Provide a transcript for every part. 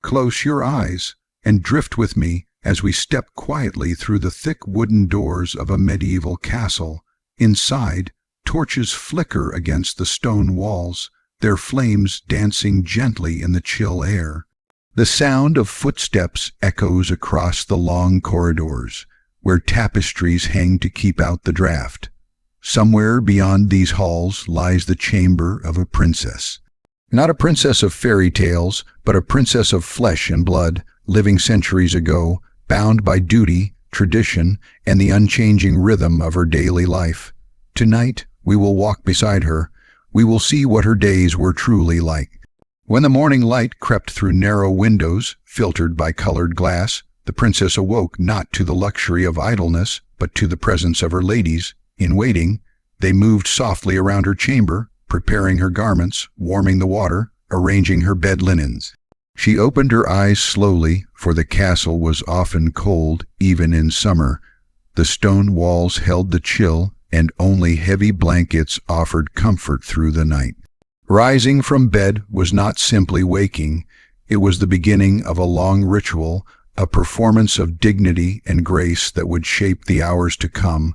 Close your eyes and drift with me as we step quietly through the thick wooden doors of a medieval castle. Inside, torches flicker against the stone walls, their flames dancing gently in the chill air. The sound of footsteps echoes across the long corridors, where tapestries hang to keep out the draught. Somewhere beyond these halls lies the chamber of a princess. Not a princess of fairy tales, but a princess of flesh and blood, living centuries ago, bound by duty, tradition, and the unchanging rhythm of her daily life. Tonight, we will walk beside her. We will see what her days were truly like. When the morning light crept through narrow windows, filtered by colored glass, the princess awoke not to the luxury of idleness, but to the presence of her ladies. In waiting, they moved softly around her chamber, preparing her garments, warming the water, arranging her bed linens. She opened her eyes slowly, for the castle was often cold, even in summer. The stone walls held the chill, and only heavy blankets offered comfort through the night. Rising from bed was not simply waking, it was the beginning of a long ritual, a performance of dignity and grace that would shape the hours to come.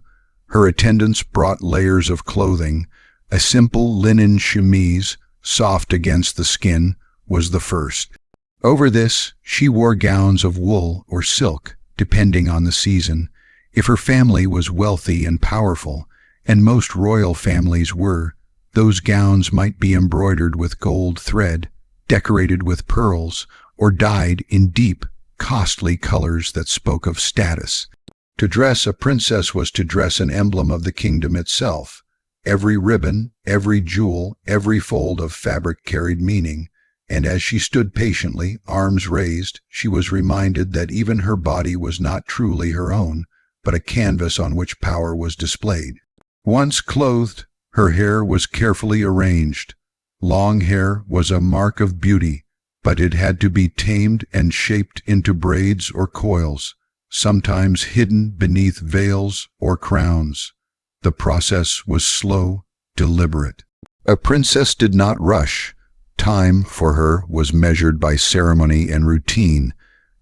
Her attendants brought layers of clothing. A simple linen chemise, soft against the skin, was the first. Over this, she wore gowns of wool or silk, depending on the season. If her family was wealthy and powerful, and most royal families were, those gowns might be embroidered with gold thread, decorated with pearls, or dyed in deep, costly colors that spoke of status. To dress a princess was to dress an emblem of the kingdom itself. Every ribbon, every jewel, every fold of fabric carried meaning, and as she stood patiently, arms raised, she was reminded that even her body was not truly her own, but a canvas on which power was displayed. Once clothed, her hair was carefully arranged. Long hair was a mark of beauty, but it had to be tamed and shaped into braids or coils, sometimes hidden beneath veils or crowns. The process was slow, deliberate. A princess did not rush. Time for her was measured by ceremony and routine.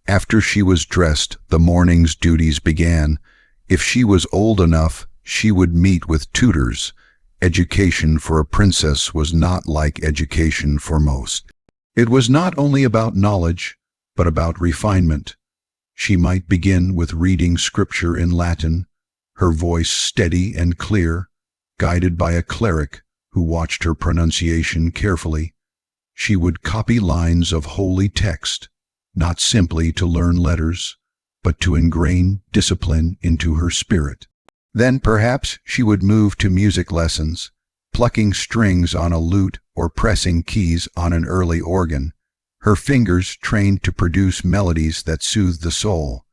After she was dressed, the morning's duties began. If she was old enough, she would meet with tutors. Education for a princess was not like education for most. It was not only about knowledge, but about refinement. She might begin with reading scripture in Latin, her voice steady and clear, guided by a cleric who watched her pronunciation carefully. She would copy lines of holy text, not simply to learn letters, but to ingrain discipline into her spirit. Then perhaps she would move to music lessons, plucking strings on a lute or pressing keys on an early organ, her fingers trained to produce melodies that soothed the soul.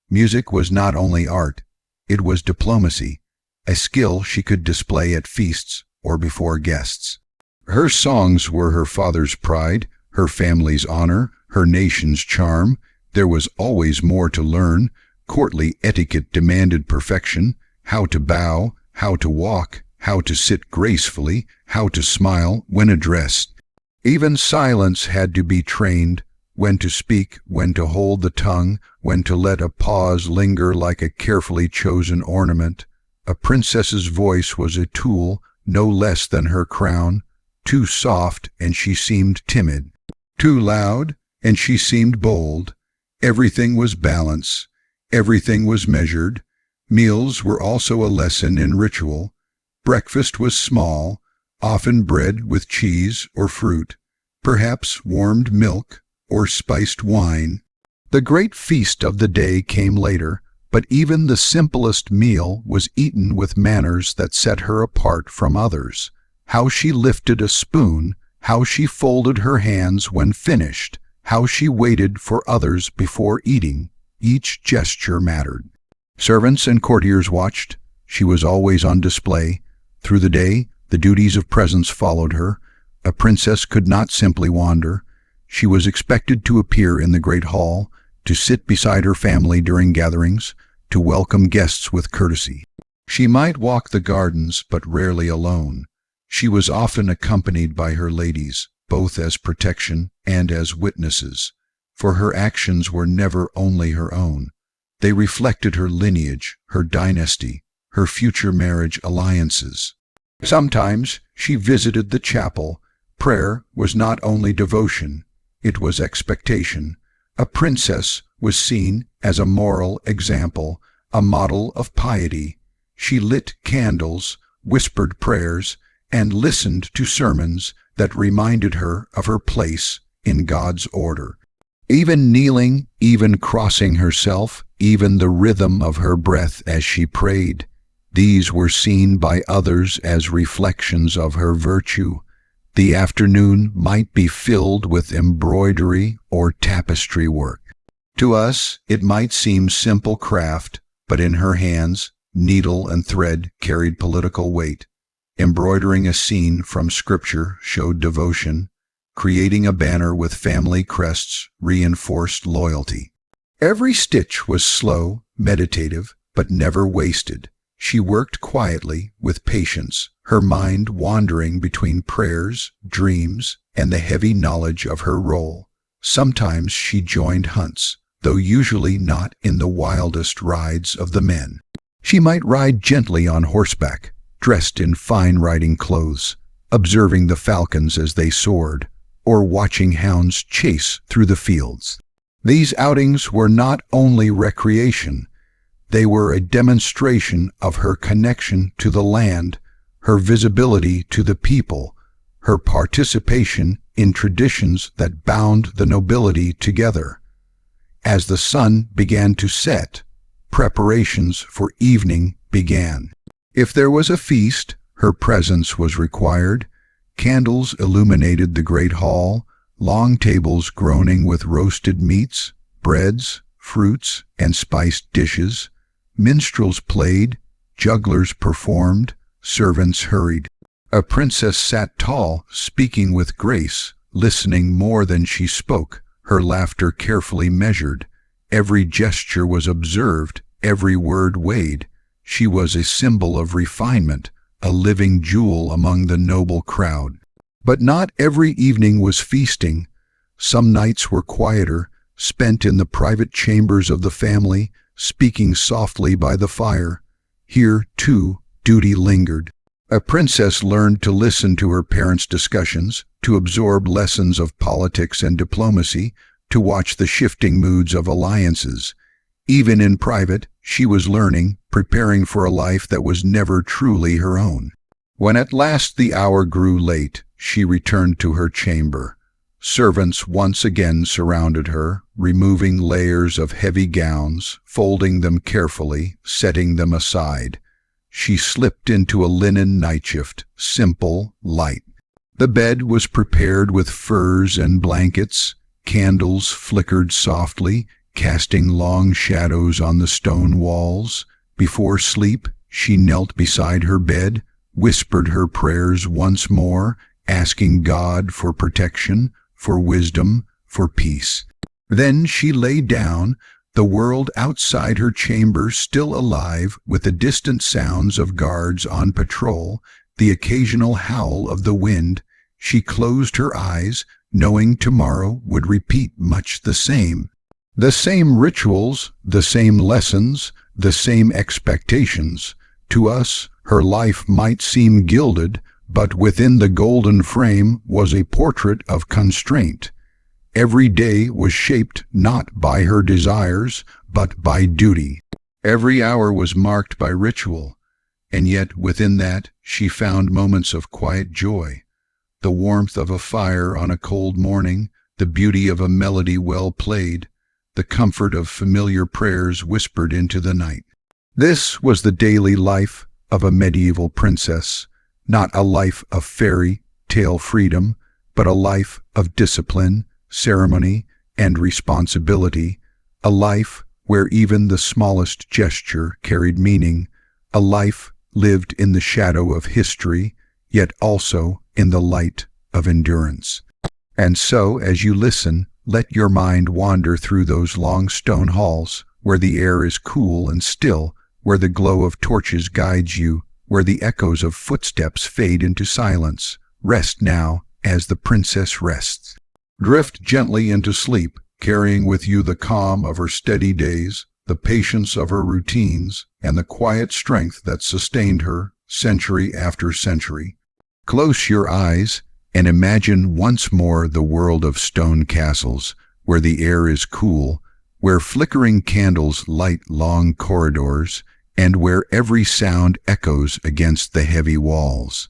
Music was not only art, it was diplomacy, a skill she could display at feasts or before guests. Her songs were her father's pride, her family's honor, her nation's charm. There was always more to learn. Courtly etiquette demanded perfection, how to bow, how to walk, how to sit gracefully, how to smile when addressed. Even silence had to be trained, when to speak, when to hold the tongue, when to let a pause linger like a carefully chosen ornament. A princess's voice was a tool, no less than her crown. Too soft, and she seemed timid. Too loud, and she seemed bold. Everything was balance. Everything was measured. Meals were also a lesson in ritual. Breakfast was small, often bread with cheese or fruit, perhaps warmed milk or spiced wine. The great feast of the day came later, but even the simplest meal was eaten with manners that set her apart from others. How she lifted a spoon, how she folded her hands when finished, how she waited for others before eating. Each gesture mattered. Servants and courtiers watched. She was always on display. Through the day, the duties of presence followed her. A princess could not simply wander. She was expected to appear in the great hall, to sit beside her family during gatherings, to welcome guests with courtesy. She might walk the gardens, but rarely alone. She was often accompanied by her ladies, both as protection and as witnesses. for her actions were never only her own. They reflected her lineage, her dynasty, her future marriage alliances. Sometimes she visited the chapel. Prayer was not only devotion, it was expectation. A princess was seen as a moral example, a model of piety. She lit candles, whispered prayers, and listened to sermons that reminded her of her place in God's order. Even kneeling, even crossing herself, even the rhythm of her breath as she prayed, these were seen by others as reflections of her virtue. The afternoon might be filled with embroidery or tapestry work. To us, it might seem simple craft, but in her hands, needle and thread carried political weight. Embroidering a scene from Scripture showed devotion. Creating a banner with family crests reinforced loyalty. Every stitch was slow, meditative, but never wasted. She worked quietly, with patience, her mind wandering between prayers, dreams, and the heavy knowledge of her role. Sometimes she joined hunts, though usually not in the wildest rides of the men. She might ride gently on horseback, dressed in fine riding clothes, observing the falcons as they soared, or watching hounds chase through the fields. These outings were not only recreation, they were a demonstration of her connection to the land, her visibility to the people, her participation in traditions that bound the nobility together. As the sun began to set, preparations for evening began. If there was a feast, her presence was required. Candles illuminated the great hall, long tables groaning with roasted meats, breads, fruits, and spiced dishes. Minstrels played, jugglers performed, servants hurried. A princess sat tall, speaking with grace, listening more than she spoke, her laughter carefully measured. Every gesture was observed, every word weighed. She was a symbol of refinement, a living jewel among the noble crowd. But not every evening was feasting. Some nights were quieter, spent in the private chambers of the family, speaking softly by the fire. Here, too, duty lingered. A princess learned to listen to her parents' discussions, to absorb lessons of politics and diplomacy, to watch the shifting moods of alliances. Even in private, she was learning, preparing for a life that was never truly her own. When at last the hour grew late, she returned to her chamber. Servants once again surrounded her, removing layers of heavy gowns, folding them carefully, setting them aside. She slipped into a linen nightshift, simple, light. The bed was prepared with furs and blankets. Candles flickered softly, casting long shadows on the stone walls. Before sleep, she knelt beside her bed, whispered her prayers once more, asking God for protection, for wisdom, for peace. Then she lay down, the world outside her chamber still alive with the distant sounds of guards on patrol, the occasional howl of the wind. She closed her eyes, knowing tomorrow would repeat much the same. The same rituals, the same lessons, the same expectations. To us, her life might seem gilded, but within the golden frame was a portrait of constraint. Every day was shaped not by her desires, but by duty. Every hour was marked by ritual, and yet within that she found moments of quiet joy. The warmth of a fire on a cold morning, the beauty of a melody well played, the comfort of familiar prayers whispered into the night. This was the daily life of a medieval princess, not a life of fairy tale freedom, but a life of discipline, ceremony, and responsibility, a life where even the smallest gesture carried meaning, a life lived in the shadow of history, yet also in the light of endurance. And so, as you listen, let your mind wander through those long stone halls, where the air is cool and still, where the glow of torches guides you, where the echoes of footsteps fade into silence. Rest now, as the princess rests. Drift gently into sleep, carrying with you the calm of her steady days, the patience of her routines, and the quiet strength that sustained her century after century. Close your eyes and imagine once more the world of stone castles, where the air is cool, where flickering candles light long corridors, and where every sound echoes against the heavy walls.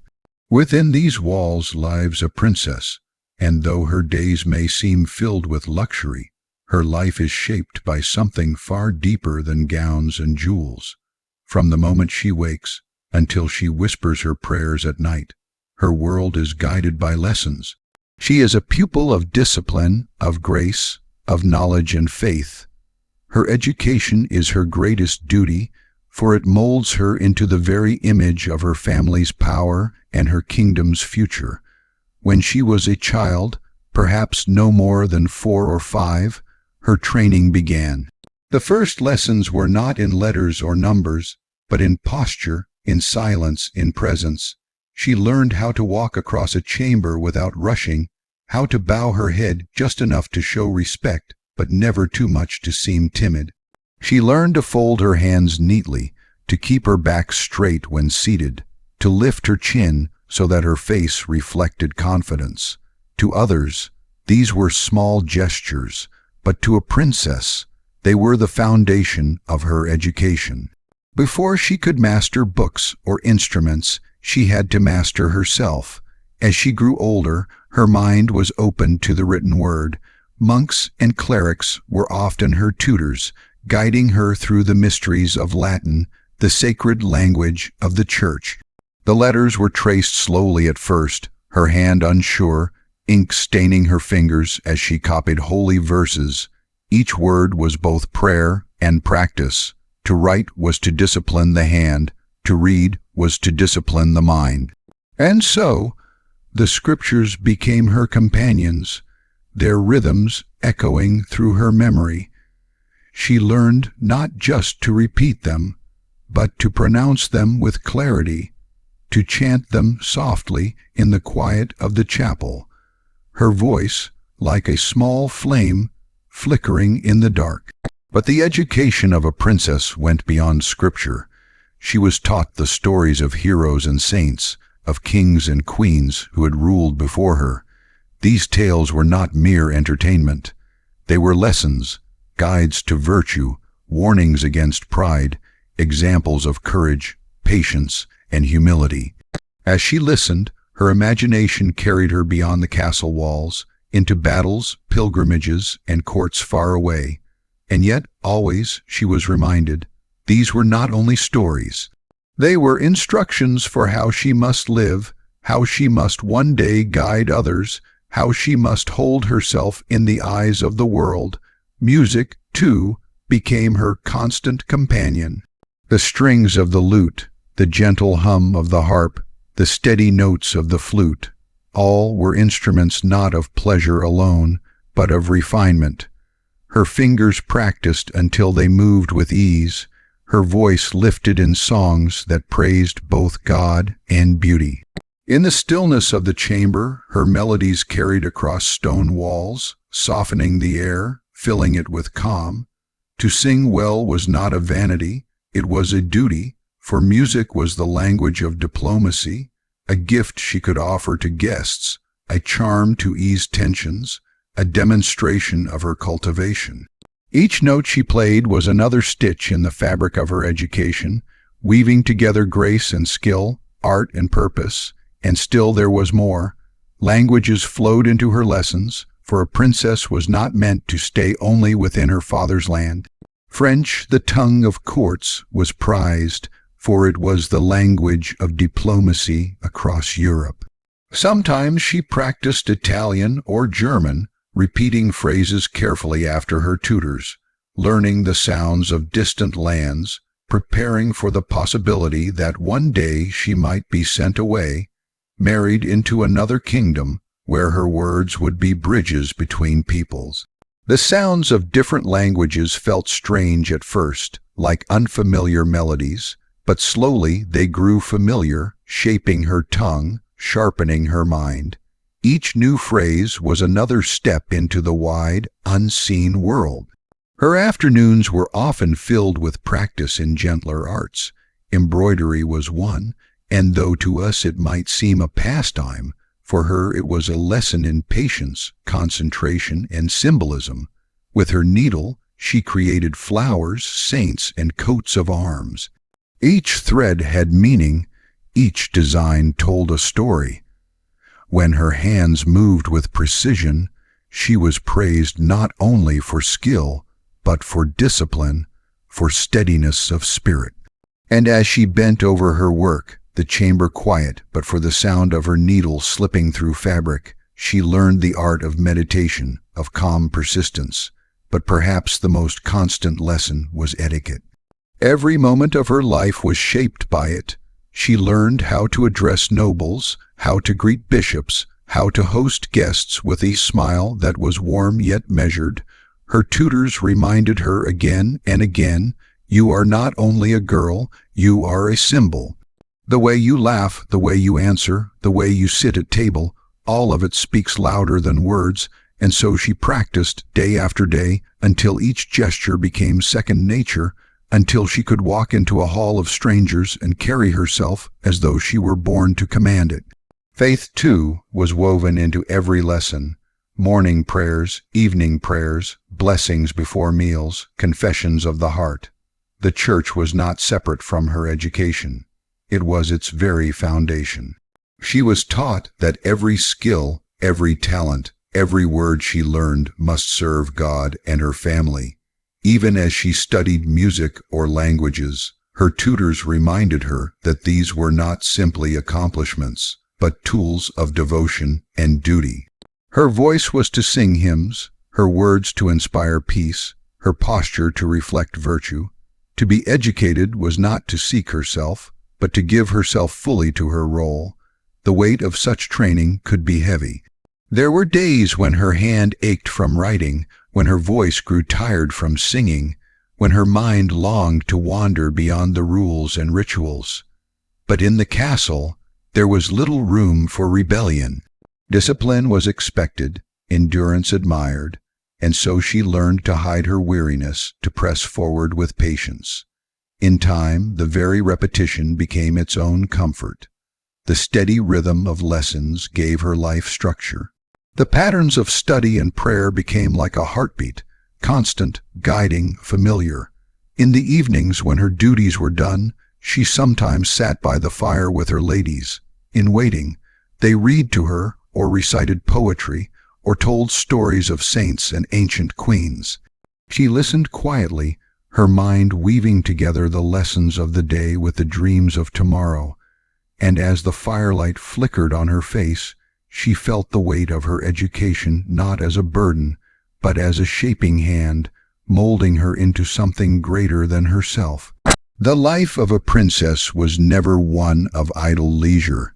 Within these walls lives a princess, and though her days may seem filled with luxury, her life is shaped by something far deeper than gowns and jewels. From the moment she wakes until she whispers her prayers at night, her world is guided by lessons. She is a pupil of discipline, of grace, of knowledge and faith. Her education is her greatest duty, for it molds her into the very image of her family's power and her kingdom's future. When she was a child, perhaps no more than 4 or 5, her training began. The first lessons were not in letters or numbers, but in posture, in silence, in presence. She learned how to walk across a chamber without rushing, how to bow her head just enough to show respect, but never too much to seem timid. She learned to fold her hands neatly, to keep her back straight when seated, to lift her chin so that her face reflected confidence. To others, these were small gestures, but to a princess, they were the foundation of her education. Before she could master books or instruments, she had to master herself. As she grew older, her mind was open to the written word. Monks and clerics were often her tutors, guiding her through the mysteries of Latin, the sacred language of the Church. The letters were traced slowly at first, her hand unsure, ink staining her fingers as she copied holy verses. Each word was both prayer and practice. To write was to discipline the hand, to read was to discipline the mind. And so, the scriptures became her companions, their rhythms echoing through her memory. She learned not just to repeat them, but to pronounce them with clarity, to chant them softly in the quiet of the chapel, her voice like a small flame flickering in the dark. But the education of a princess went beyond scripture. She was taught the stories of heroes and saints, of kings and queens who had ruled before her. These tales were not mere entertainment. They were lessons, guides to virtue, warnings against pride, examples of courage, patience, and humility. As she listened, her imagination carried her beyond the castle walls, into battles, pilgrimages, and courts far away. And yet, always, she was reminded, these were not only stories. They were instructions for how she must live, how she must one day guide others, how she must hold herself in the eyes of the world. Music, too, became her constant companion. The strings of the lute, the gentle hum of the harp, the steady notes of the flute, all were instruments not of pleasure alone, but of refinement. Her fingers practiced until they moved with ease, her voice lifted in songs that praised both God and beauty. In the stillness of the chamber, her melodies carried across stone walls, softening the air, filling it with calm. To sing well was not a vanity, it was a duty, for music was the language of diplomacy, a gift she could offer to guests, a charm to ease tensions, a demonstration of her cultivation. Each note she played was another stitch in the fabric of her education, weaving together grace and skill, art and purpose, and still there was more. Languages flowed into her lessons, for a princess was not meant to stay only within her father's land. French, the tongue of courts, was prized, for it was the language of diplomacy across Europe. Sometimes she practiced Italian or German, repeating phrases carefully after her tutors, learning the sounds of distant lands, preparing for the possibility that one day she might be sent away, married into another kingdom where her words would be bridges between peoples. The sounds of different languages felt strange at first, like unfamiliar melodies, but slowly they grew familiar, shaping her tongue, sharpening her mind. Each new phrase was another step into the wide, unseen world. Her afternoons were often filled with practice in gentler arts. Embroidery was one, and though to us it might seem a pastime, for her it was a lesson in patience, concentration, and symbolism. With her needle, she created flowers, saints, and coats of arms. Each thread had meaning, each design told a story. When her hands moved with precision, she was praised not only for skill, but for discipline, for steadiness of spirit. And as she bent over her work, the chamber quiet but for the sound of her needle slipping through fabric, she learned the art of meditation, of calm persistence. But perhaps the most constant lesson was etiquette. Every moment of her life was shaped by it. She learned how to address nobles, how to greet bishops, how to host guests with a smile that was warm yet measured. Her tutors reminded her again and again, "You are not only a girl, you are a symbol. The way you laugh, the way you answer, the way you sit at table, all of it speaks louder than words." And so she practiced day after day until each gesture became second nature, until she could walk into a hall of strangers and carry herself as though she were born to command it. Faith, too, was woven into every lesson. Morning prayers, evening prayers, blessings before meals, confessions of the heart. The church was not separate from her education. It was its very foundation. She was taught that every skill, every talent, every word she learned must serve God and her family. Even as she studied music or languages, her tutors reminded her that these were not simply accomplishments, but tools of devotion and duty. Her voice was to sing hymns, her words to inspire peace, her posture to reflect virtue. To be educated was not to seek herself, but to give herself fully to her role. The weight of such training could be heavy. There were days when her hand ached from writing, when her voice grew tired from singing, when her mind longed to wander beyond the rules and rituals. But in the castle, there was little room for rebellion. Discipline was expected, endurance admired, and so she learned to hide her weariness, to press forward with patience. In time, the very repetition became its own comfort. The steady rhythm of lessons gave her life structure. The patterns of study and prayer became like a heartbeat, constant, guiding, familiar. In the evenings when her duties were done, she sometimes sat by the fire with her ladies. In waiting, they read to her, or recited poetry, or told stories of saints and ancient queens. She listened quietly, her mind weaving together the lessons of the day with the dreams of tomorrow. And as the firelight flickered on her face, she felt the weight of her education not as a burden, but as a shaping hand, molding her into something greater than herself. The life of a princess was never one of idle leisure.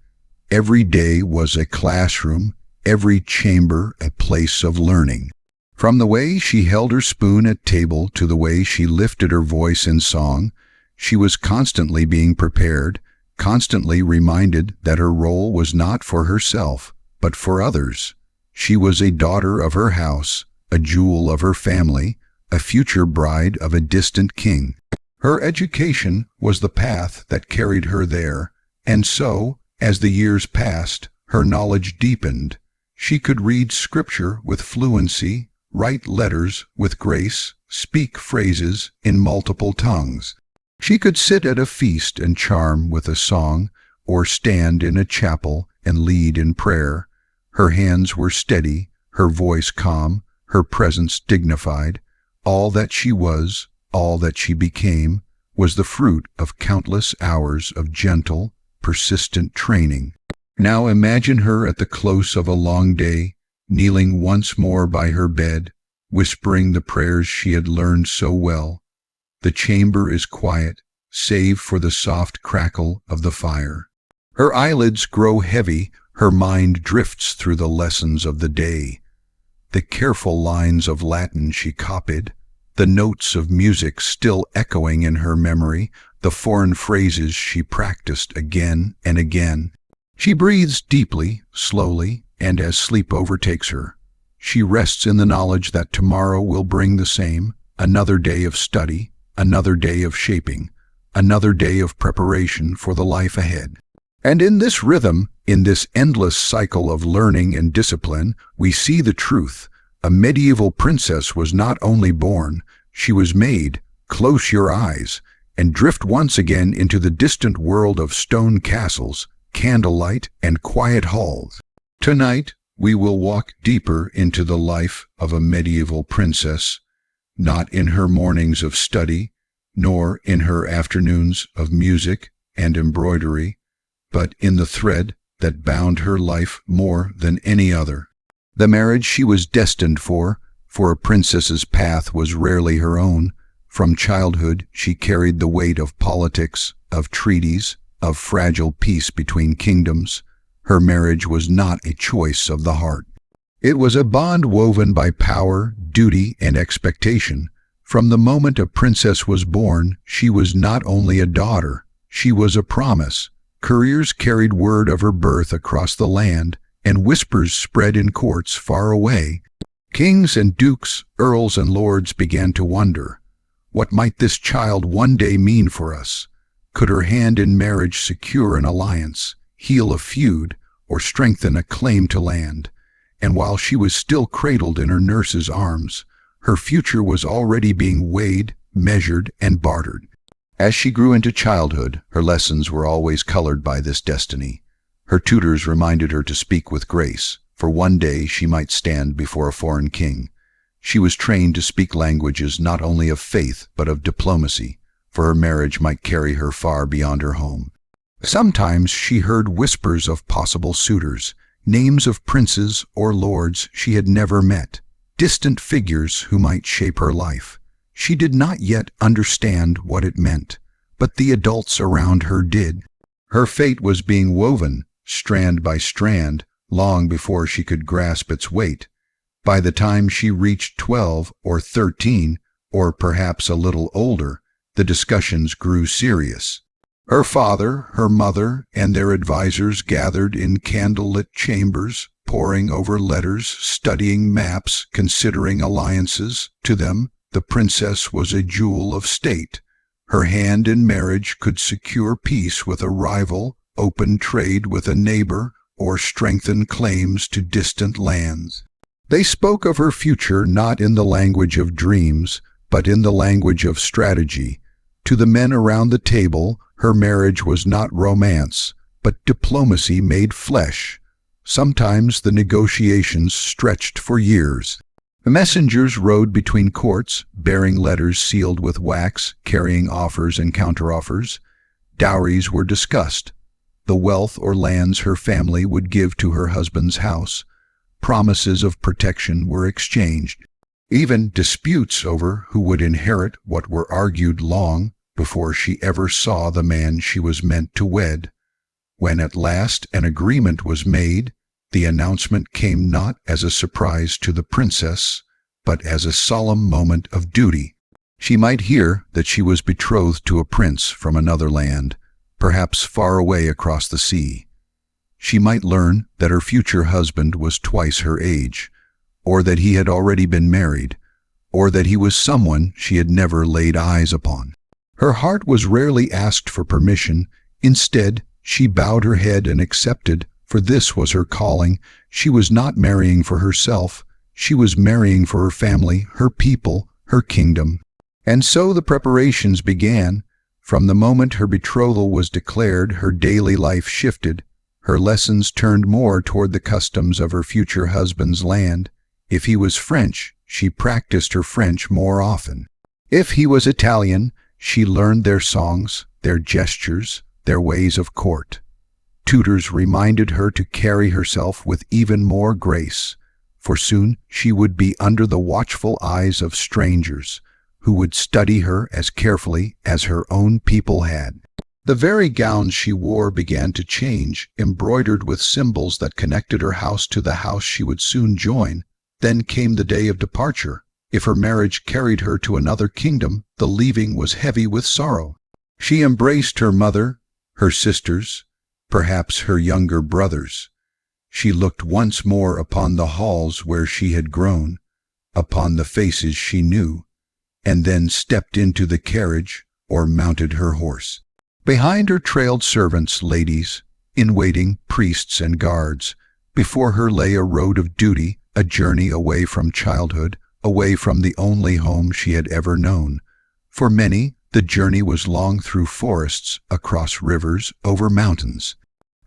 Every day was a classroom, every chamber a place of learning. From the way she held her spoon at table to the way she lifted her voice in song, she was constantly being prepared, constantly reminded that her role was not for herself, but for others. She was a daughter of her house, a jewel of her family, a future bride of a distant king. Her education was the path that carried her there, and so, as the years passed, her knowledge deepened. She could read scripture with fluency, write letters with grace, speak phrases in multiple tongues. She could sit at a feast and charm with a song, or stand in a chapel and lead in prayer. Her hands were steady, her voice calm, her presence dignified. All that she was, all that she became, was the fruit of countless hours of gentle, persistent training. Now imagine her at the close of a long day, kneeling once more by her bed, whispering the prayers she had learned so well. The chamber is quiet, save for the soft crackle of the fire. Her eyelids grow heavy, her mind drifts through the lessons of the day. The careful lines of Latin she copied, the notes of music still echoing in her memory, the foreign phrases she practiced again and again. She breathes deeply, slowly, and as sleep overtakes her, she rests in the knowledge that tomorrow will bring the same, another day of study, another day of shaping, another day of preparation for the life ahead. And in this rhythm, in this endless cycle of learning and discipline, we see the truth. A medieval princess was not only born, she was made. Close your eyes and drift once again into the distant world of stone castles, candlelight, and quiet halls. Tonight, we will walk deeper into the life of a medieval princess, not in her mornings of study, nor in her afternoons of music and embroidery, but in the thread that bound her life more than any other. The marriage she was destined for a princess's path was rarely her own. From childhood, she carried the weight of politics, of treaties, of fragile peace between kingdoms. Her marriage was not a choice of the heart. It was a bond woven by power, duty, and expectation. From the moment a princess was born, she was not only a daughter, she was a promise. Couriers carried word of her birth across the land, and whispers spread in courts far away. Kings and dukes, earls and lords began to wonder, what might this child one day mean for us? Could her hand in marriage secure an alliance, heal a feud, or strengthen a claim to land? And while she was still cradled in her nurse's arms, her future was already being weighed, measured, and bartered. As she grew into childhood, her lessons were always colored by this destiny. Her tutors reminded her to speak with grace, for one day she might stand before a foreign king. She was trained to speak languages not only of faith but of diplomacy, for her marriage might carry her far beyond her home. Sometimes she heard whispers of possible suitors, names of princes or lords she had never met, distant figures who might shape her life. She did not yet understand what it meant, but the adults around her did. Her fate was being woven, strand by strand, long before she could grasp its weight. By the time she reached 12 or 13, or perhaps a little older, the discussions grew serious. Her father, her mother, and their advisors gathered in candlelit chambers, poring over letters, studying maps, considering alliances. To them, the princess was a jewel of state. Her hand in marriage could secure peace with a rival, open trade with a neighbor, or strengthen claims to distant lands. They spoke of her future not in the language of dreams, but in the language of strategy. To the men around the table, her marriage was not romance, but diplomacy made flesh. Sometimes the negotiations stretched for years. The messengers rode between courts, bearing letters sealed with wax, carrying offers and counteroffers. Dowries were discussed, the wealth or lands her family would give to her husband's house. Promises of protection were exchanged. Even disputes over who would inherit what were argued long before she ever saw the man she was meant to wed. When at last an agreement was made, the announcement came not as a surprise to the princess, but as a solemn moment of duty. She might hear that she was betrothed to a prince from another land, perhaps far away across the sea. She might learn that her future husband was twice her age, or that he had already been married, or that he was someone she had never laid eyes upon. Her heart was rarely asked for permission. Instead, she bowed her head and accepted, for this was her calling. She was not marrying for herself. She was marrying for her family, her people, her kingdom. And so the preparations began. From the moment her betrothal was declared, her daily life shifted. Her lessons turned more toward the customs of her future husband's land. If he was French, she practiced her French more often. If he was Italian, she learned their songs, their gestures, their ways of court. Tutors reminded her to carry herself with even more grace, for soon she would be under the watchful eyes of strangers, who would study her as carefully as her own people had. The very gowns she wore began to change, embroidered with symbols that connected her house to the house she would soon join. Then came the day of departure. If her marriage carried her to another kingdom, the leaving was heavy with sorrow. She embraced her mother, her sisters, perhaps her younger brothers. she looked once more upon the halls where she had grown, upon the faces she knew, and then stepped into the carriage or mounted her horse. Behind her trailed servants, ladies, in waiting, priests and guards. Before her lay a road of duty, a journey away from childhood, away from the only home she had ever known. For many, the journey was long through forests, across rivers, over mountains.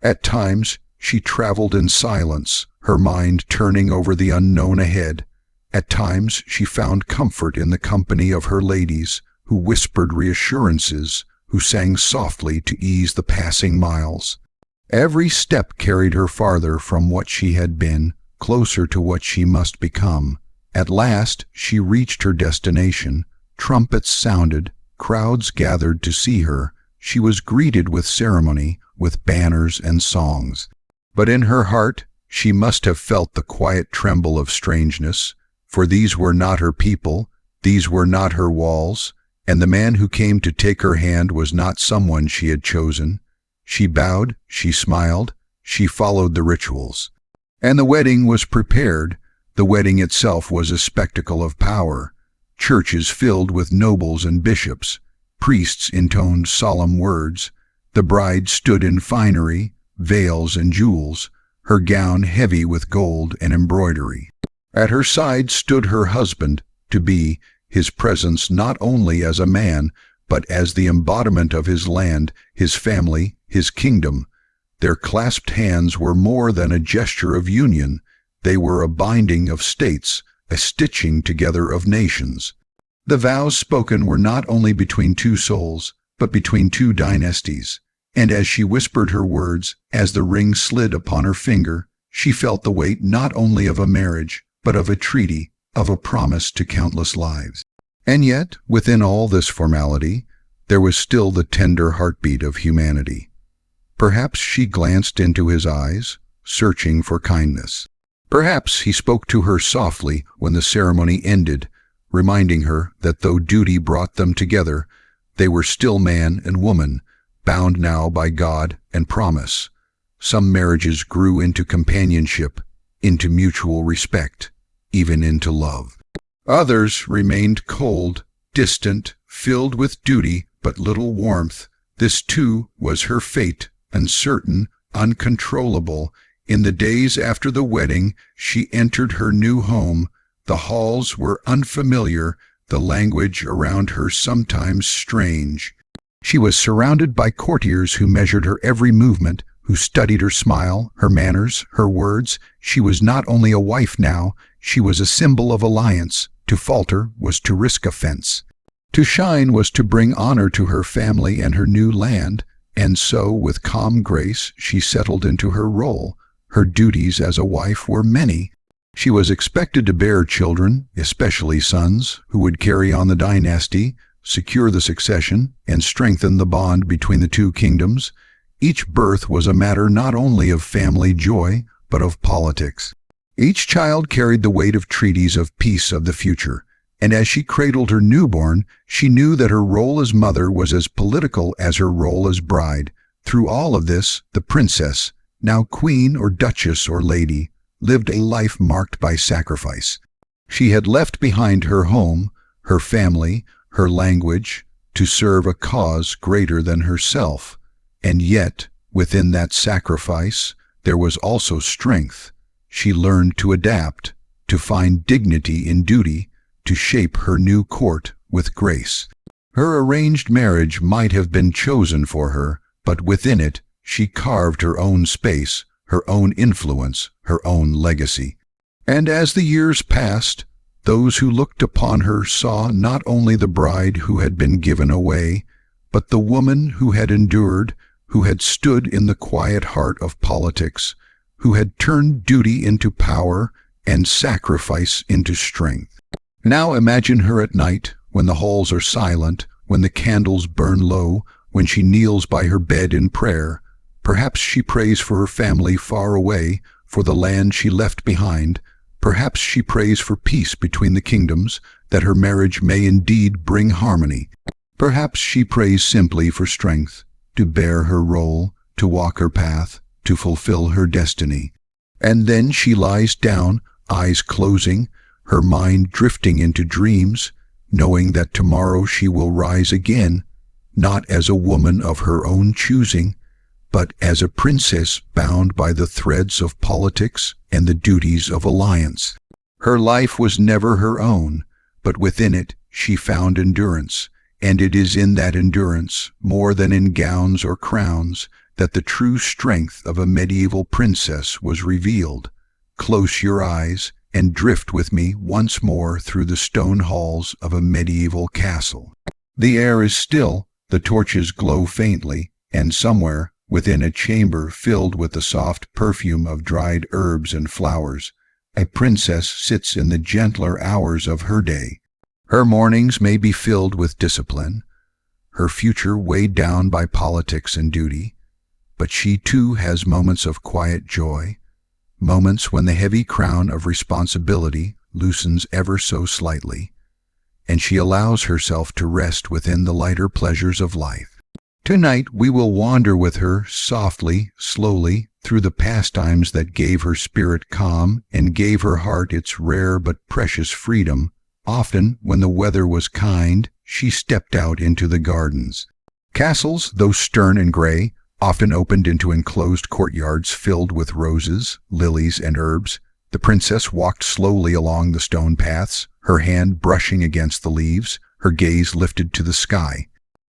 At times, she traveled in silence, her mind turning over the unknown ahead. At times, she found comfort in the company of her ladies, who whispered reassurances, who sang softly to ease the passing miles. Every step carried her farther from what she had been, closer to what she must become. At last, she reached her destination. Trumpets sounded, crowds gathered to see her. She was greeted with ceremony, with banners and songs. But in her heart, she must have felt the quiet tremble of strangeness, for these were not her people, these were not her walls, and the man who came to take her hand was not someone she had chosen. She bowed, she smiled, she followed the rituals. And the wedding was prepared. The wedding itself was a spectacle of power. Churches filled with nobles and bishops. Priests intoned solemn words. The bride stood in finery, veils and jewels, her gown heavy with gold and embroidery. At her side stood her husband-to-be, his presence not only as a man, but as the embodiment of his land, his family, his kingdom. Their clasped hands were more than a gesture of union. They were a binding of states, a stitching together of nations. The vows spoken were not only between two souls, but between two dynasties. And as she whispered her words, as the ring slid upon her finger, she felt the weight not only of a marriage, but of a treaty, of a promise to countless lives. And yet, within all this formality, there was still the tender heartbeat of humanity. Perhaps she glanced into his eyes, searching for kindness. Perhaps he spoke to her softly when the ceremony ended, reminding her that though duty brought them together, they were still man and woman, bound now by God and promise. Some marriages grew into companionship, into mutual respect, even into love. Others remained cold, distant, filled with duty but little warmth. This too was her fate, uncertain, uncontrollable. In the days after the wedding, she entered her new home. The halls were unfamiliar, the language around her sometimes strange. She was surrounded by courtiers who measured her every movement, who studied her smile, her manners, her words. She was not only a wife now, she was a symbol of alliance. To falter was to risk offense. To shine was to bring honor to her family and her new land, and so with calm grace she settled into her role. Her duties as a wife were many. She was expected to bear children, especially sons, who would carry on the dynasty, secure the succession, and strengthen the bond between the two kingdoms. Each birth was a matter not only of family joy, but of politics. Each child carried the weight of treaties of peace of the future, and as she cradled her newborn, she knew that her role as mother was as political as her role as bride. Through all of this, the princess, now queen or duchess or lady, lived a life marked by sacrifice. She had left behind her home, her family, her language, to serve a cause greater than herself. And yet, within that sacrifice, there was also strength. She learned to adapt, to find dignity in duty, to shape her new court with grace. Her arranged marriage might have been chosen for her, but within it she carved her own space, her own influence, her own legacy. And as the years passed, those who looked upon her saw not only the bride who had been given away, but the woman who had endured, who had stood in the quiet heart of politics, who had turned duty into power and sacrifice into strength. Now imagine her at night, when the halls are silent, when the candles burn low, when she kneels by her bed in prayer. Perhaps she prays for her family far away, for the land she left behind. Perhaps she prays for peace between the kingdoms, that her marriage may indeed bring harmony. Perhaps she prays simply for strength, to bear her role, to walk her path, to fulfill her destiny. And then she lies down, eyes closing, her mind drifting into dreams, knowing that tomorrow she will rise again, not as a woman of her own choosing, but as a princess bound by the threads of politics and the duties of alliance. Her life was never her own, but within it she found endurance, and it is in that endurance, more than in gowns or crowns, that the true strength of a medieval princess was revealed. Close your eyes and drift with me once more through the stone halls of a medieval castle. The air is still, the torches glow faintly, and somewhere, within a chamber filled with the soft perfume of dried herbs and flowers, a princess sits in the gentler hours of her day. Her mornings may be filled with discipline, her future weighed down by politics and duty, but she too has moments of quiet joy, moments when the heavy crown of responsibility loosens ever so slightly, and she allows herself to rest within the lighter pleasures of life. Tonight we will wander with her softly, slowly, through the pastimes that gave her spirit calm and gave her heart its rare but precious freedom. Often, when the weather was kind, she stepped out into the gardens. Castles, though stern and gray, often opened into enclosed courtyards filled with roses, lilies, and herbs. The princess walked slowly along the stone paths, her hand brushing against the leaves, her gaze lifted to the sky.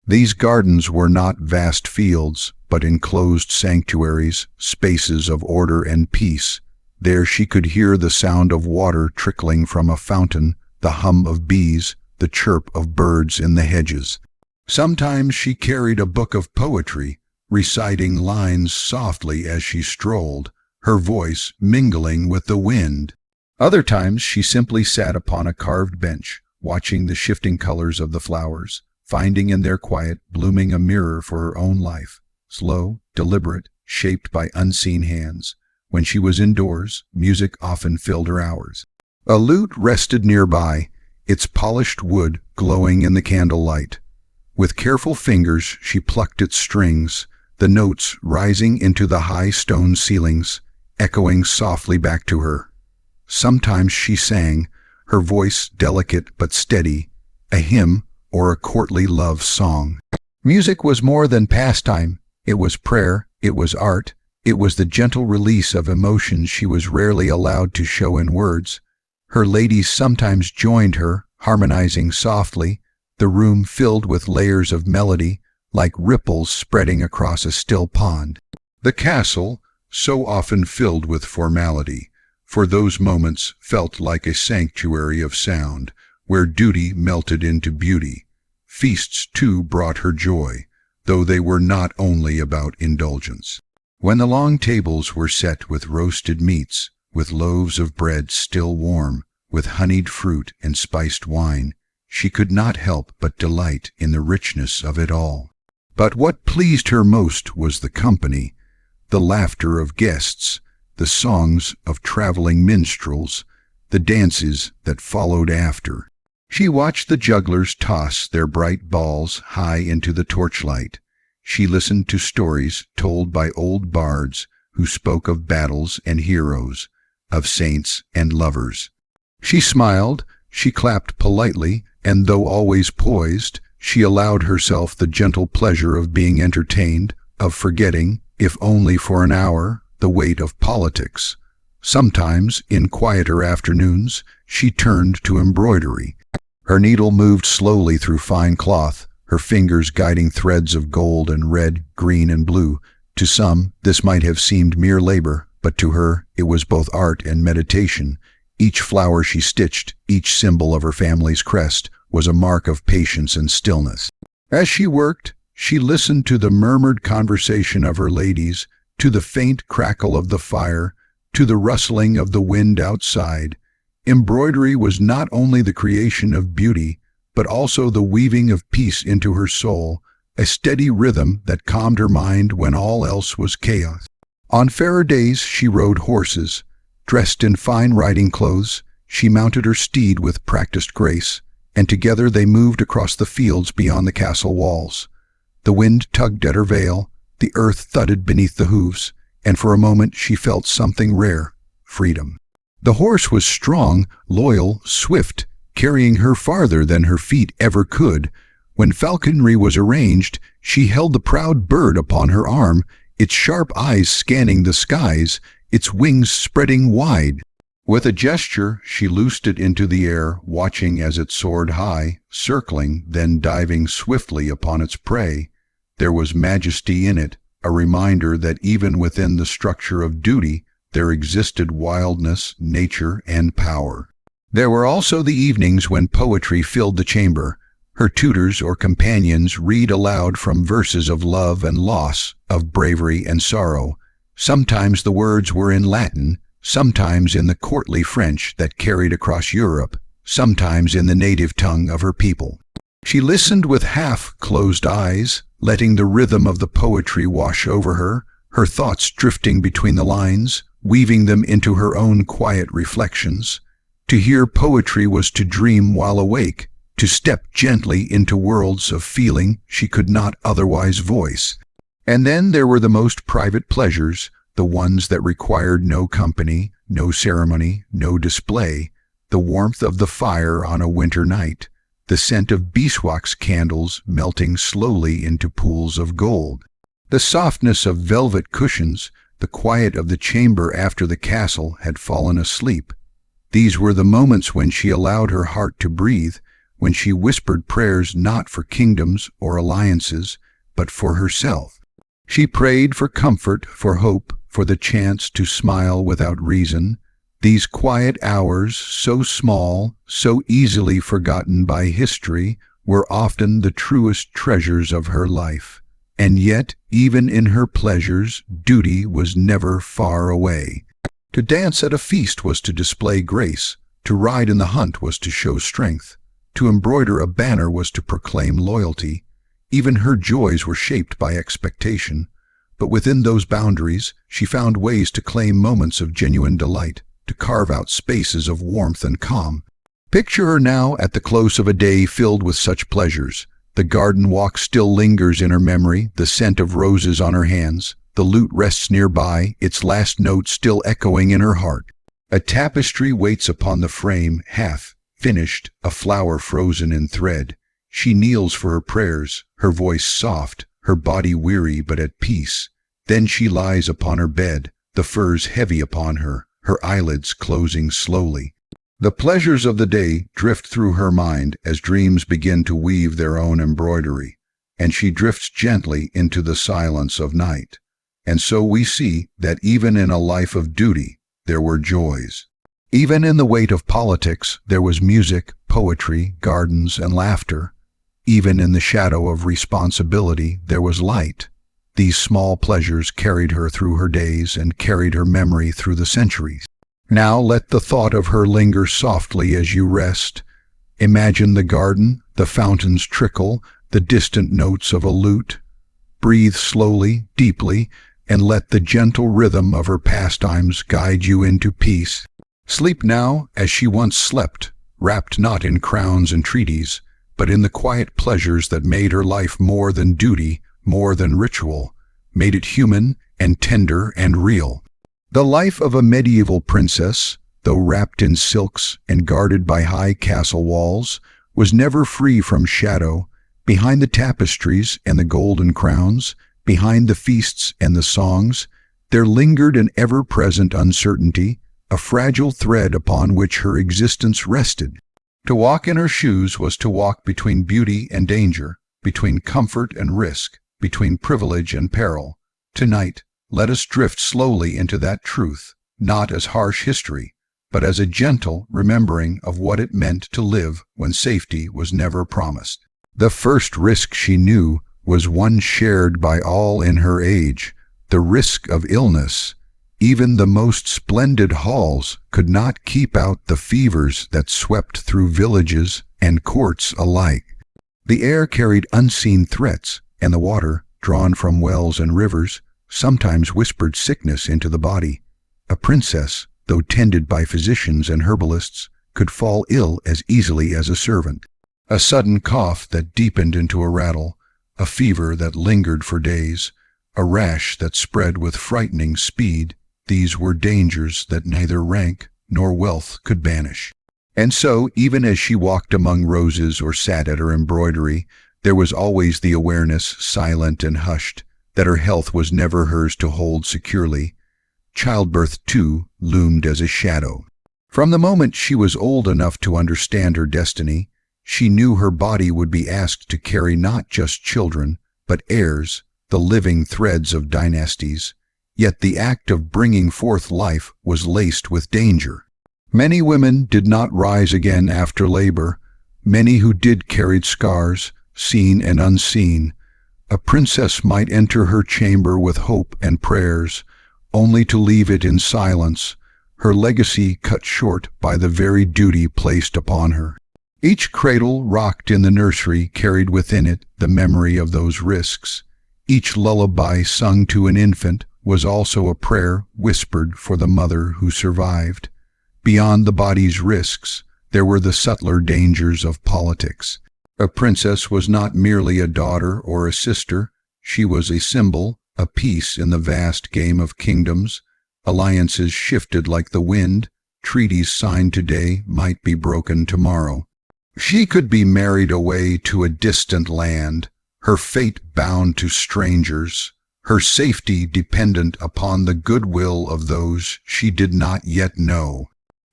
These gardens were not vast fields, but enclosed sanctuaries, spaces of order and peace. There she could hear the sound of water trickling from a fountain, the hum of bees, the chirp of birds in the hedges. Sometimes she carried a book of poetry, reciting lines softly as she strolled, her voice mingling with the wind. Other times she simply sat upon a carved bench, watching the shifting colors of the flowers, finding in their quiet blooming a mirror for her own life, slow, deliberate, shaped by unseen hands. When she was indoors, music often filled her hours. A lute rested nearby, its polished wood glowing in the candlelight. With careful fingers she plucked its strings, the notes rising into the high stone ceilings, echoing softly back to her. Sometimes she sang, her voice delicate but steady, a hymn or a courtly love song. Music was more than pastime. It was prayer, it was art, it was the gentle release of emotions she was rarely allowed to show in words. Her ladies sometimes joined her, harmonizing softly, the room filled with layers of melody, like ripples spreading across a still pond. The castle, so often filled with formality, for those moments felt like a sanctuary of sound, where duty melted into beauty. Feasts, too, brought her joy, though they were not only about indulgence. When the long tables were set with roasted meats, with loaves of bread still warm, with honeyed fruit and spiced wine, she could not help but delight in the richness of it all. But what pleased her most was the company, the laughter of guests, the songs of traveling minstrels, the dances that followed after. She watched the jugglers toss their bright balls high into the torchlight. She listened to stories told by old bards who spoke of battles and heroes, of saints and lovers. She smiled, she clapped politely, and though always poised, she allowed herself the gentle pleasure of being entertained, of forgetting, if only for an hour, the weight of politics. Sometimes, in quieter afternoons, she turned to embroidery. Her needle moved slowly through fine cloth, her fingers guiding threads of gold and red, green and blue. To some, this might have seemed mere labor, but to her it was both art and meditation. Each flower she stitched, each symbol of her family's crest, was a mark of patience and stillness. As she worked, she listened to the murmured conversation of her ladies, to the faint crackle of the fire, to the rustling of the wind outside. Embroidery was not only the creation of beauty, but also the weaving of peace into her soul, a steady rhythm that calmed her mind when all else was chaos. On fairer days she rode horses. Dressed in fine riding clothes, she mounted her steed with practiced grace, and together they moved across the fields beyond the castle walls. The wind tugged at her veil, the earth thudded beneath the hooves, and for a moment she felt something rare: freedom. The horse was strong, loyal, swift, carrying her farther than her feet ever could. When falconry was arranged, she held the proud bird upon her arm, its sharp eyes scanning the skies, its wings spreading wide. With a gesture, she loosed it into the air, watching as it soared high, circling, then diving swiftly upon its prey. There was majesty in it, a reminder that even within the structure of duty, there existed wildness, nature, and power. There were also the evenings when poetry filled the chamber. Her tutors or companions read aloud from verses of love and loss, of bravery and sorrow. Sometimes the words were in Latin, sometimes in the courtly French that carried across Europe, sometimes in the native tongue of her people. She listened with half-closed eyes, letting the rhythm of the poetry wash over her, her thoughts drifting between the lines, weaving them into her own quiet reflections. To hear poetry was to dream while awake, to step gently into worlds of feeling she could not otherwise voice. And then there were the most private pleasures, the ones that required no company, no ceremony, no display, the warmth of the fire on a winter night, the scent of beeswax candles melting slowly into pools of gold, the softness of velvet cushions, the quiet of the chamber after the castle had fallen asleep. These were the moments when she allowed her heart to breathe, when she whispered prayers not for kingdoms or alliances, but for herself. She prayed for comfort, for hope, for the chance to smile without reason. These quiet hours, so small, so easily forgotten by history, were often the truest treasures of her life. And yet, even in her pleasures, duty was never far away. To dance at a feast was to display grace, to ride in the hunt was to show strength, to embroider a banner was to proclaim loyalty. Even her joys were shaped by expectation, but within those boundaries she found ways to claim moments of genuine delight, to carve out spaces of warmth and calm. Picture her now at the close of a day filled with such pleasures. The garden walk still lingers in her memory, the scent of roses on her hands. The lute rests nearby, its last note still echoing in her heart. A tapestry waits upon the frame, half finished, a flower frozen in thread. She kneels for her prayers, her voice soft, her body weary but at peace. Then she lies upon her bed, the furs heavy upon her, her eyelids closing slowly. The pleasures of the day drift through her mind as dreams begin to weave their own embroidery, and she drifts gently into the silence of night. And so we see that even in a life of duty, there were joys. Even in the weight of politics, there was music, poetry, gardens, and laughter. Even in the shadow of responsibility, there was light. These small pleasures carried her through her days and carried her memory through the centuries. Now let the thought of her linger softly as you rest. Imagine the garden, the fountain's trickle, the distant notes of a lute. Breathe slowly, deeply, and let the gentle rhythm of her pastimes guide you into peace. Sleep now as she once slept, wrapped not in crowns and treaties, but in the quiet pleasures that made her life more than duty, more than ritual, made it human and tender and real. The life of a medieval princess, though wrapped in silks and guarded by high castle walls, was never free from shadow. Behind the tapestries and the golden crowns, behind the feasts and the songs, there lingered an ever-present uncertainty, a fragile thread upon which her existence rested. To walk in her shoes was to walk between beauty and danger, between comfort and risk, between privilege and peril. Tonight, let us drift slowly into that truth, not as harsh history, but as a gentle remembering of what it meant to live when safety was never promised. The first risk she knew was one shared by all in her age, the risk of illness. Even the most splendid halls could not keep out the fevers that swept through villages and courts alike. The air carried unseen threats, and the water, drawn from wells and rivers, sometimes whispered sickness into the body. A princess, though tended by physicians and herbalists, could fall ill as easily as a servant. A sudden cough that deepened into a rattle, a fever that lingered for days, a rash that spread with frightening speed. These were dangers that neither rank nor wealth could banish. And so, even as she walked among roses or sat at her embroidery, there was always the awareness, silent and hushed, that her health was never hers to hold securely. Childbirth, too, loomed as a shadow. From the moment she was old enough to understand her destiny, she knew her body would be asked to carry not just children, but heirs, the living threads of dynasties. Yet the act of bringing forth life was laced with danger. Many women did not rise again after labor. Many who did carried scars, seen and unseen. A princess might enter her chamber with hope and prayers, only to leave it in silence, her legacy cut short by the very duty placed upon her. Each cradle rocked in the nursery carried within it the memory of those risks. Each lullaby sung to an infant was also a prayer whispered for the mother who survived. Beyond the body's risks, there were the subtler dangers of politics. A princess was not merely a daughter or a sister. She was a symbol, a piece in the vast game of kingdoms. Alliances shifted like the wind. Treaties signed today might be broken tomorrow. She could be married away to a distant land, her fate bound to strangers, her safety dependent upon the goodwill of those she did not yet know.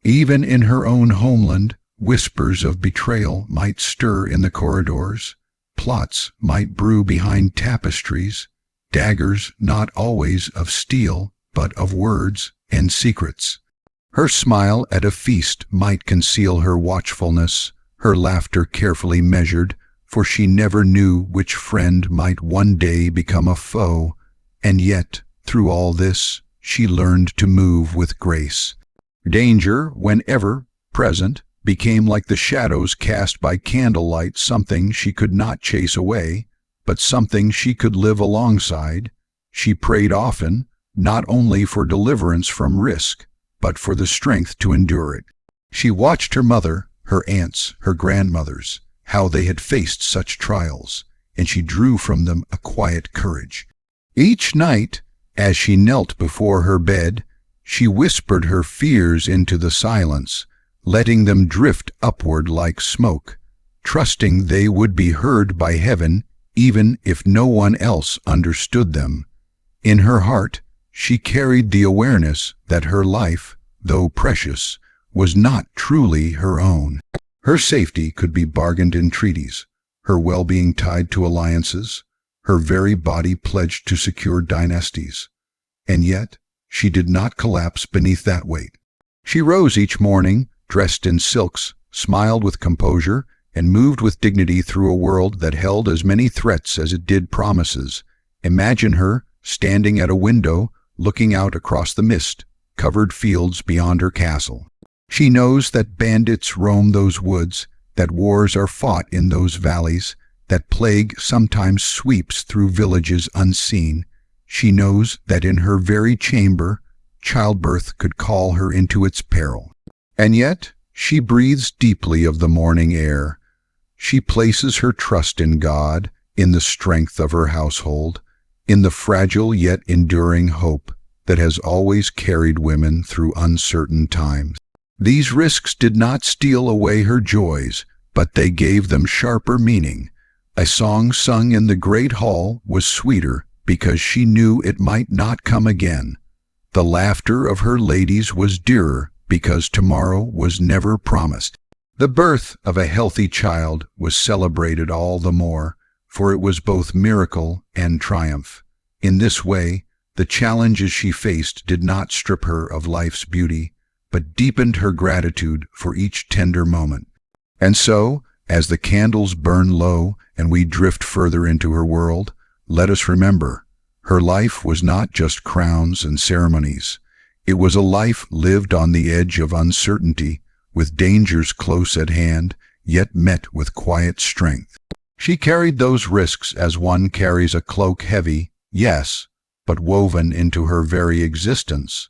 Even in her own homeland, whispers of betrayal might stir in the corridors. Plots might brew behind tapestries, daggers not always of steel, but of words and secrets. Her smile at a feast might conceal her watchfulness, her laughter carefully measured, for she never knew which friend might one day become a foe. And yet, through all this, she learned to move with grace. Danger, whenever present, became like the shadows cast by candlelight, something she could not chase away, but something she could live alongside. She prayed often, not only for deliverance from risk, but for the strength to endure it. She watched her mother, her aunts, her grandmothers, how they had faced such trials, and she drew from them a quiet courage. Each night, as she knelt before her bed, she whispered her fears into the silence, letting them drift upward like smoke, trusting they would be heard by heaven even if no one else understood them. In her heart, she carried the awareness that her life, though precious, was not truly her own. Her safety could be bargained in treaties, her well-being tied to alliances, her very body pledged to secure dynasties. And yet, she did not collapse beneath that weight. She rose each morning, dressed in silks, smiled with composure, and moved with dignity through a world that held as many threats as it did promises. Imagine her standing at a window, looking out across the mist-covered fields beyond her castle. She knows that bandits roam those woods, that wars are fought in those valleys, that plague sometimes sweeps through villages unseen. She knows that in her very chamber, childbirth could call her into its peril. And yet, she breathes deeply of the morning air. She places her trust in God, in the strength of her household, in the fragile yet enduring hope that has always carried women through uncertain times. These risks did not steal away her joys, but they gave them sharper meaning. A song sung in the great hall was sweeter because she knew it might not come again. The laughter of her ladies was dearer because tomorrow was never promised. The birth of a healthy child was celebrated all the more, for it was both miracle and triumph. In this way, the challenges she faced did not strip her of life's beauty, but deepened her gratitude for each tender moment. And so, as the candles burn low and we drift further into her world, let us remember, her life was not just crowns and ceremonies. It was a life lived on the edge of uncertainty, with dangers close at hand, yet met with quiet strength. She carried those risks as one carries a cloak heavy, yes, but woven into her very existence.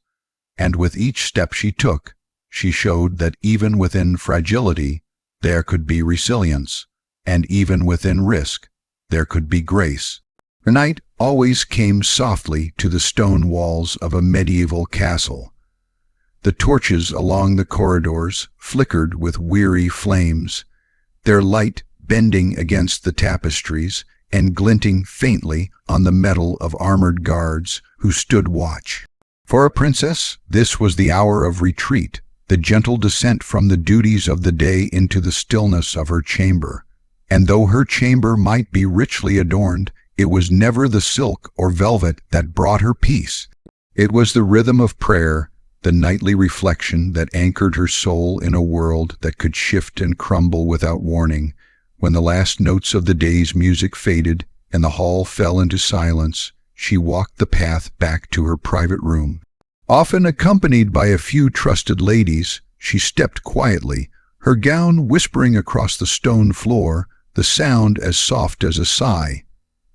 And with each step she took, she showed that even within fragility, there could be resilience, and even within risk, there could be grace. The night always came softly to the stone walls of a medieval castle. The torches along the corridors flickered with weary flames, their light bending against the tapestries and glinting faintly on the metal of armored guards who stood watch. For a princess, this was the hour of retreat, the gentle descent from the duties of the day into the stillness of her chamber. And though her chamber might be richly adorned, it was never the silk or velvet that brought her peace. It was the rhythm of prayer, the nightly reflection that anchored her soul in a world that could shift and crumble without warning. When the last notes of the day's music faded and the hall fell into silence, she walked the path back to her private room. Often accompanied by a few trusted ladies, she stepped quietly, her gown whispering across the stone floor, the sound as soft as a sigh.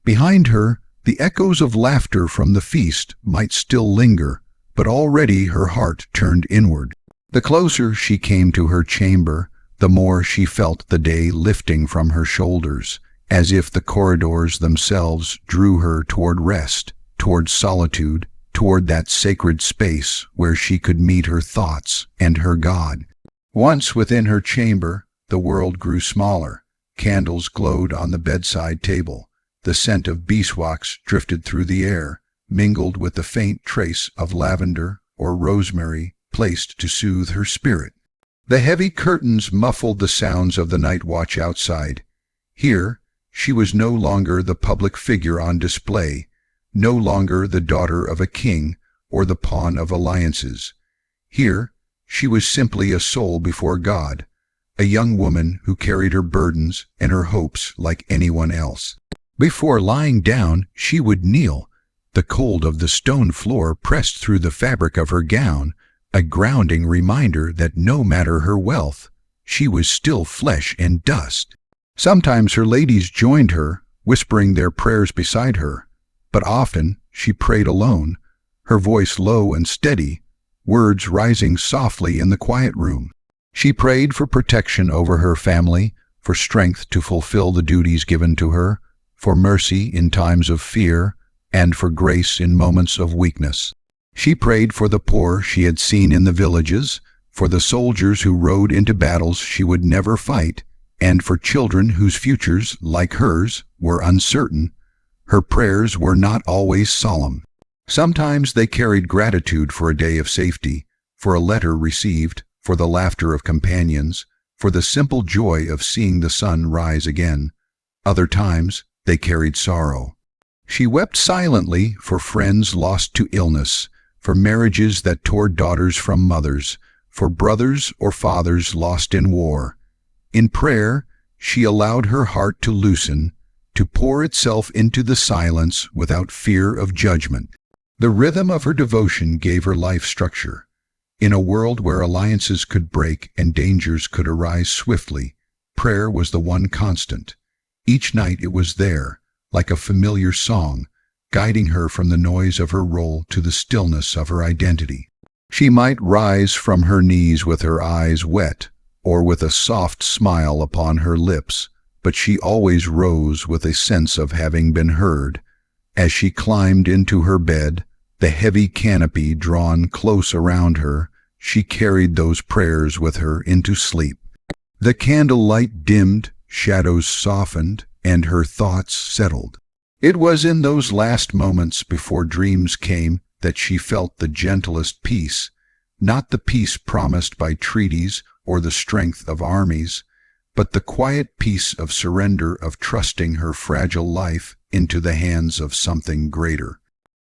Behind her, the echoes of laughter from the feast might still linger, but already her heart turned inward. The closer she came to her chamber, the more she felt the day lifting from her shoulders, as if the corridors themselves drew her toward rest, toward solitude, toward that sacred space where she could meet her thoughts and her God. Once within her chamber, the world grew smaller. Candles glowed on the bedside table. The scent of beeswax drifted through the air, mingled with the faint trace of lavender or rosemary placed to soothe her spirit. The heavy curtains muffled the sounds of the night watch outside. Here, she was no longer the public figure on display, no longer the daughter of a king or the pawn of alliances. Here, she was simply a soul before God, a young woman who carried her burdens and her hopes like anyone else. Before lying down, she would kneel, the cold of the stone floor pressed through the fabric of her gown, a grounding reminder that no matter her wealth, she was still flesh and dust. Sometimes her ladies joined her, whispering their prayers beside her, but often she prayed alone, her voice low and steady, words rising softly in the quiet room. She prayed for protection over her family, for strength to fulfill the duties given to her, for mercy in times of fear, and for grace in moments of weakness. She prayed for the poor she had seen in the villages, for the soldiers who rode into battles she would never fight, and for children whose futures, like hers, were uncertain. Her prayers were not always solemn. Sometimes they carried gratitude for a day of safety, for a letter received, for the laughter of companions, for the simple joy of seeing the sun rise again. Other times, they carried sorrow. She wept silently for friends lost to illness, for marriages that tore daughters from mothers, for brothers or fathers lost in war. In prayer, she allowed her heart to loosen, to pour itself into the silence without fear of judgment. The rhythm of her devotion gave her life structure. In a world where alliances could break and dangers could arise swiftly, prayer was the one constant. Each night it was there, like a familiar song, guiding her from the noise of her role to the stillness of her identity. She might rise from her knees with her eyes wet, or with a soft smile upon her lips, but she always rose with a sense of having been heard. As she climbed into her bed, the heavy canopy drawn close around her, she carried those prayers with her into sleep. The candlelight dimmed, shadows softened, and her thoughts settled. It was in those last moments before dreams came that she felt the gentlest peace, not the peace promised by treaties or the strength of armies, but the quiet peace of surrender, of trusting her fragile life into the hands of something greater.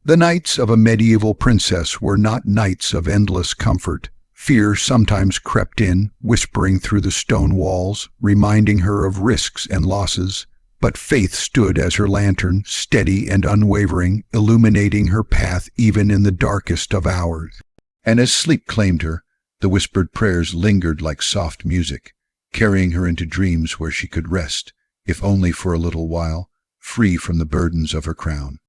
The nights of a medieval princess were not nights of endless comfort. Fear sometimes crept in, whispering through the stone walls, reminding her of risks and losses. But faith stood as her lantern, steady and unwavering, illuminating her path even in the darkest of hours. And as sleep claimed her, the whispered prayers lingered like soft music, carrying her into dreams where she could rest, if only for a little while, free from the burdens of her crown.